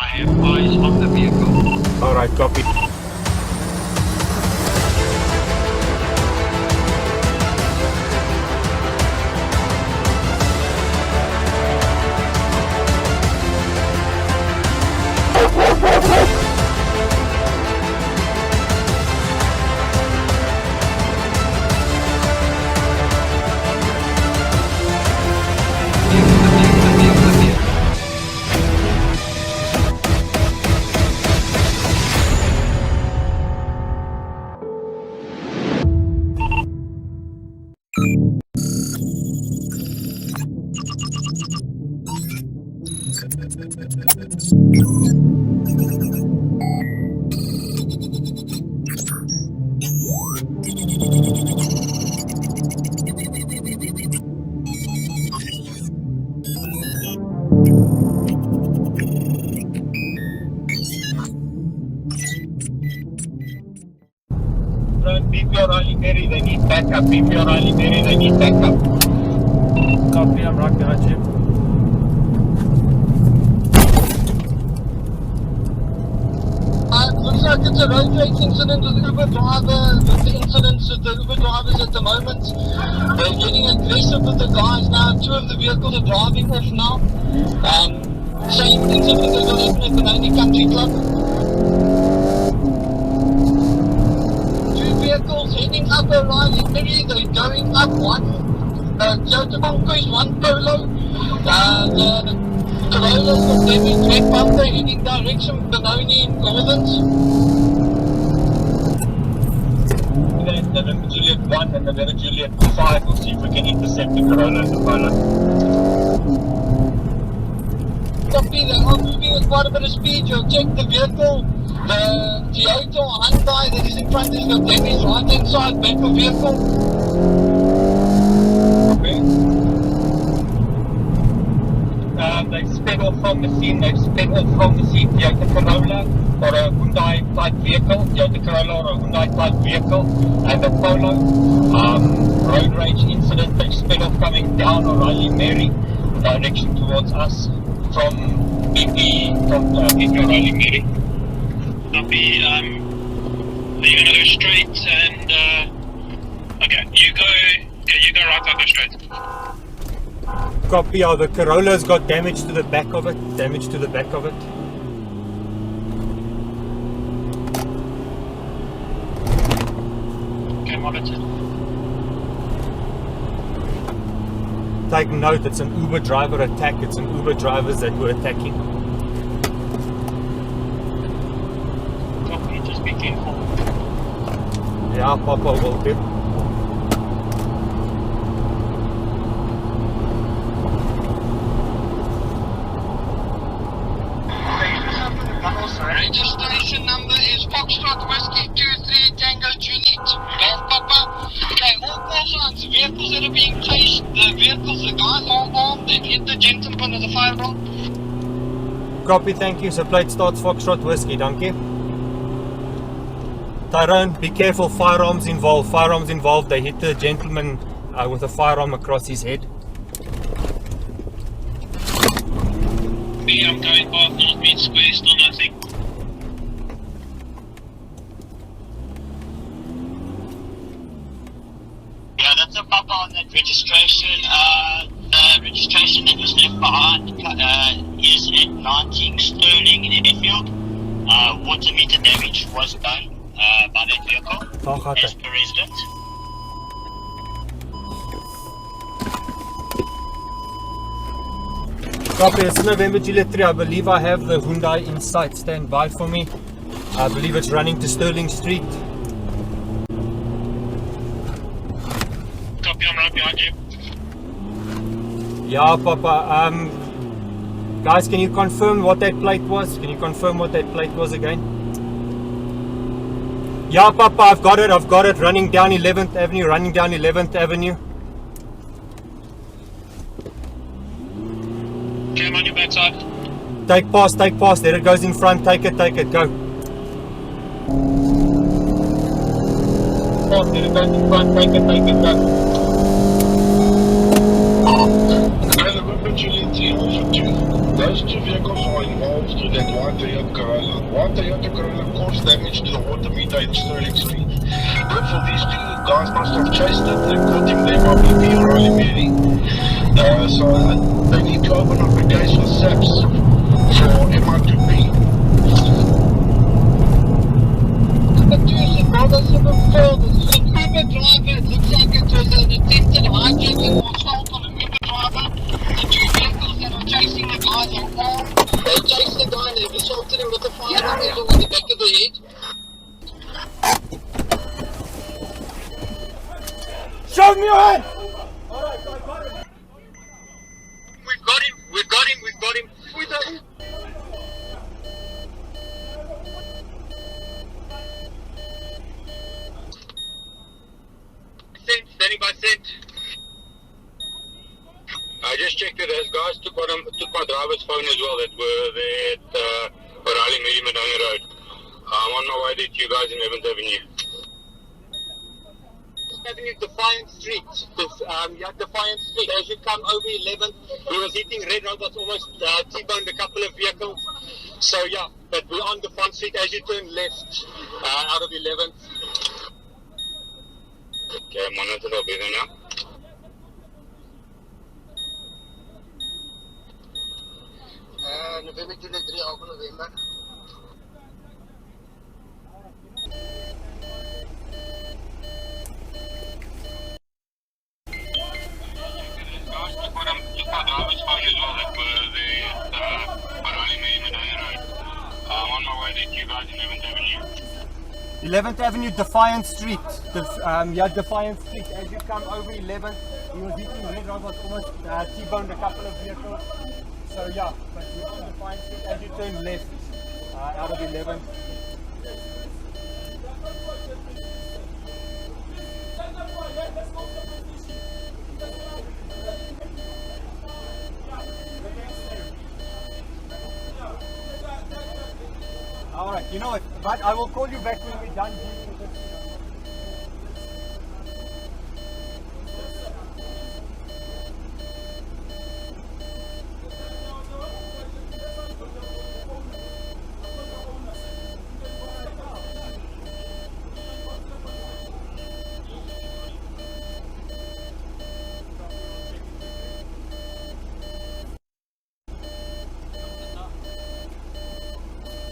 have eyes on the vehicle. Alright, copy. PPR Riley Mary, they need backup. PPR Riley Mary, they need backup. Copy, I'm right behind you. Looks like it's a road rage incident with Uber driver. With the incidents with the Uber drivers at the moment, they're getting aggressive with the guys now. Two of the vehicles are driving off now. Same incident that got happened at the Nani Country Club. Two vehicles heading up a Riley Mary. They're going up one Toyota Conquest, one Polo. Corolla's got damage, red bumper heading direction Benoni in Northerns. November Juliet 1 and November Juliet 5, we'll see if we can intercept the Corolla and the Polo. Copy, they are moving at quite a bit of speed. You'll check the vehicle. The Toyota or Hyundai that is in front has got damage right inside back of vehicle. They've sped off from the scene, Toyota Corolla or a Hyundai type vehicle, Toyota Corolla or a Hyundai type vehicle, and a Polo. Road rage incident, they've sped off coming down O'Reilly Mary, direction towards us from BP O'Reilly Mary. Copy, are you gonna go straight and, okay, you go right, I'll go straight. Copy, the Corolla's got damage to the back of it. Okay, monitor. Take note, it's an Uber driver attack. It's an Uber drivers that were attacking. Copy, just be careful. Yeah, Papa will do. Registration number is Foxtrot Whiskey 23 Tango Juliet. Golf Papa. Okay, all call signs. Vehicles that are being chased. The guys are armed. They've hit the gentleman with a firearm. Copy, thank you. So plate starts Foxtrot Whiskey, dankie. Tyrone, be careful, firearms involved. They hit the gentleman with a firearm across his head. Me, I'm going off North Beach Square, still nothing. Yeah, that's a pop on that registration. The registration that was left behind is at 19 Sterling in Enfield. Water meter damage was done by that vehicle as per resident. Copy, it's November Juliet 3. I believe I have the Hyundai in sight. Stand by for me. I believe it's running to Sterling Street. Copy, I'm right behind you. Yeah, Papa. Guys, can you confirm what that plate was? Again? Yeah, Papa, I've got it. Running down 11th Avenue. Okay, I'm on your backside. Take pass. There it goes in front. Take it, go. Oh, there it goes in front, take it, go. November Juliet 3 Alpha 2. Those two vehicles are involved in that white Toyota Corolla. White Toyota Corolla caused damage to the water meter in Sterling Street. Therefore, these two guys must have chased it. They caught him there by BP or Holy Mary. So they need to open up a case with SAPS for MI2P. The two Chicago 74, this is an Uber driver. It looks like it was an attempted hijacking or assault on an Uber driver. The two vehicles that are chasing the guys are armed. They chased the guy and they've assaulted him with a firearm on the back of the head. Show me your hand! We've got him. We've got him. We've got him. We've got him. Standing by sent. I just checked it. Those guys took my driver's phone as well that were there at O'Reilly Medium Madonna Road. I'm on my way there to you guys in 11th Avenue. Avenue, Defiant Street. Defiant Street. As you come over 11th, he was hitting red robots, almost T-boned a couple of vehicles. So yeah, but we're on Defiant Street as you turn left out of 11th. Okay, I'm on it. I'll be there now. November, July, 3 of November. I'm on my way there to you guys in 11th Avenue. 11th Avenue, Defiant Street. Defiant Street. As you come over 11th, he was hitting red robots, almost T-boned a couple of vehicles. So yeah, but you're on Defiant Street as you turn left out of 11th. Alright, you know what, but I will call you back when we're done dealing with this.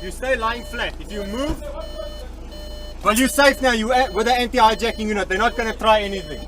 You stay lying flat. If you move, well, you're safe now. You with the anti-hijacking unit. They're not going to try anything.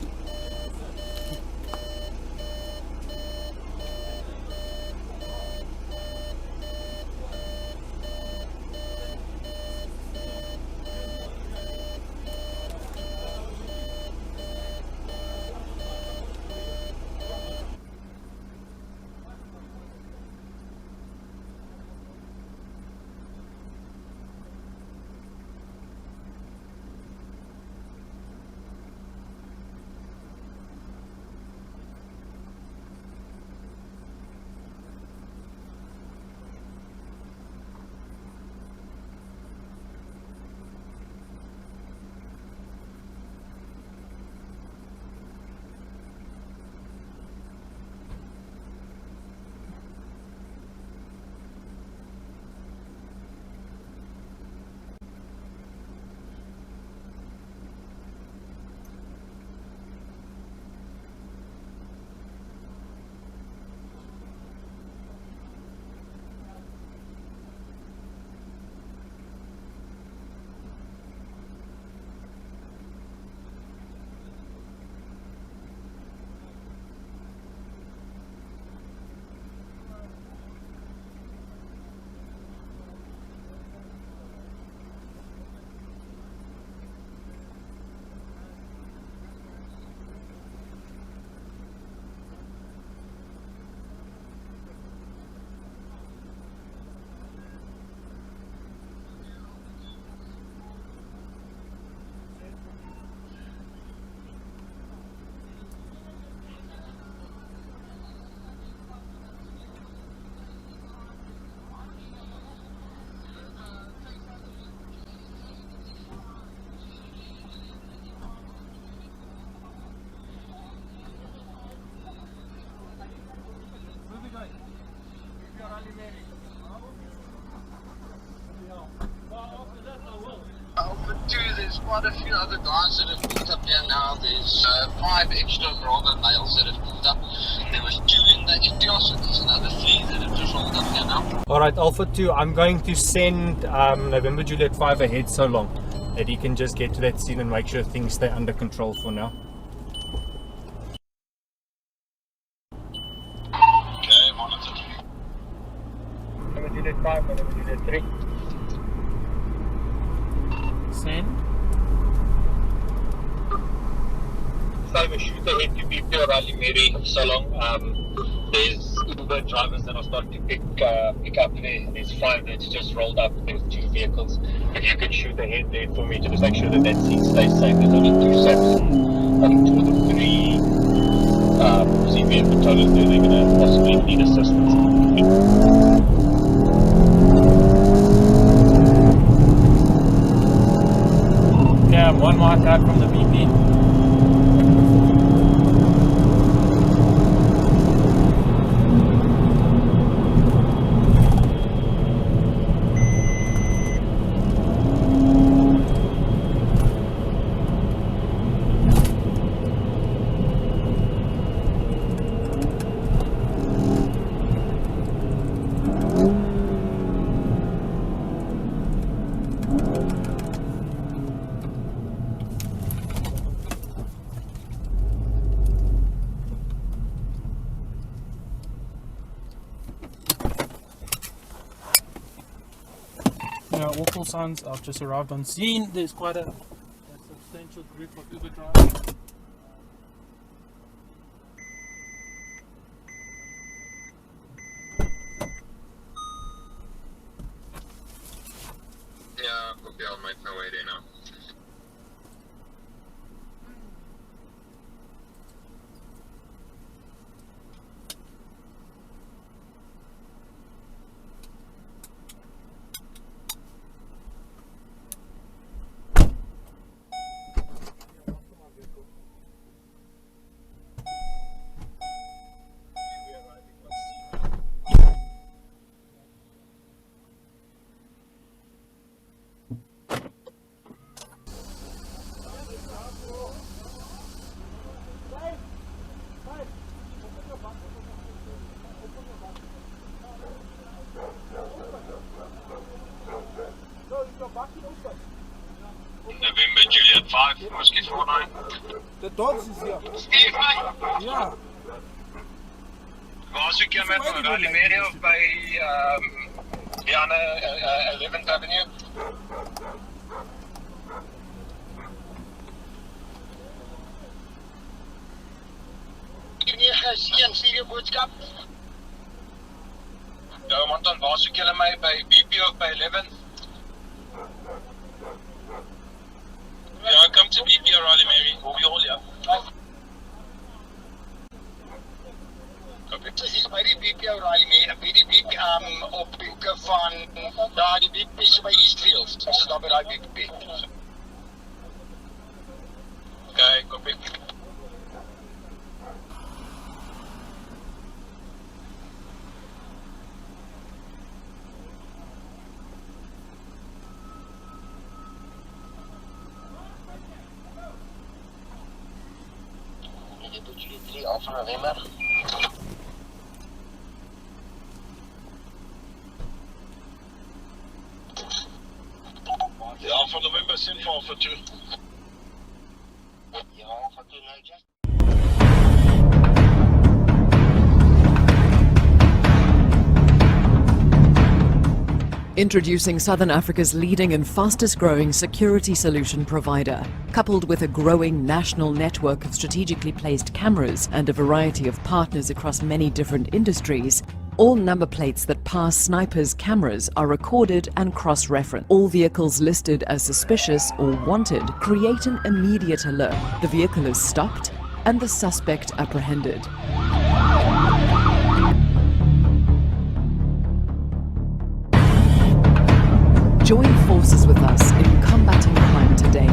quite a few other guys that have picked up here now. There's 5 extra robber males that have picked up. There was 2 in the Etios, and there's another 3 that have just rolled up here now. Alright, Alpha 2, I'm going to send November Juliet 5 ahead so long that he can just get to that scene and make sure things stay under control for now. Okay, monitored. November Juliet 5, November Juliet 3. Send. Cyber shoot ahead to BP O'Reilly Mary so long. There's Uber drivers that are starting to pick up there. There's 5 that's just rolled up. There's 2 vehicles. If you could shoot ahead there for me to just make sure that that scene stays safe. There's only 2 SAPs and 2 of the 3 CVM patrollers there. They're going to possibly need assistance. Yeah, one mark out from the BP. All call signs. I've just arrived on scene. There's quite a substantial group of Uber drivers. Yeah, copy, I'll make my way there now. November Juliet 5, Whiskey 49. The dogs is here. Steve, mate. Yeah. Waar soek jy met O'Reilly Mary of by Diana 11th Avenue? Nee, geen stuur boodskap. Ja, want dan waar soek julle my by BP of by 11th? Yeah, come to BP O'Reilly Mary. We'll be all here. Copy. Dit is by die BP O'Reilly Mary, by die BP op die hoeke van daar die BP is by Eastfield. Ons is daar by daai BP. Okay, copy. Alpha November. The Alpha November sent for Alpha 2. Ja, Alpha 2 NoJack. Introducing Southern Africa's leading and fastest growing security solution provider. Coupled with a growing national network of strategically placed cameras and a variety of partners across many different industries, all number plates that pass snipers' cameras are recorded and cross-referenced. All vehicles listed as suspicious or wanted create an immediate alert. The vehicle is stopped and the suspect apprehended. Join forces with us in combating crime today.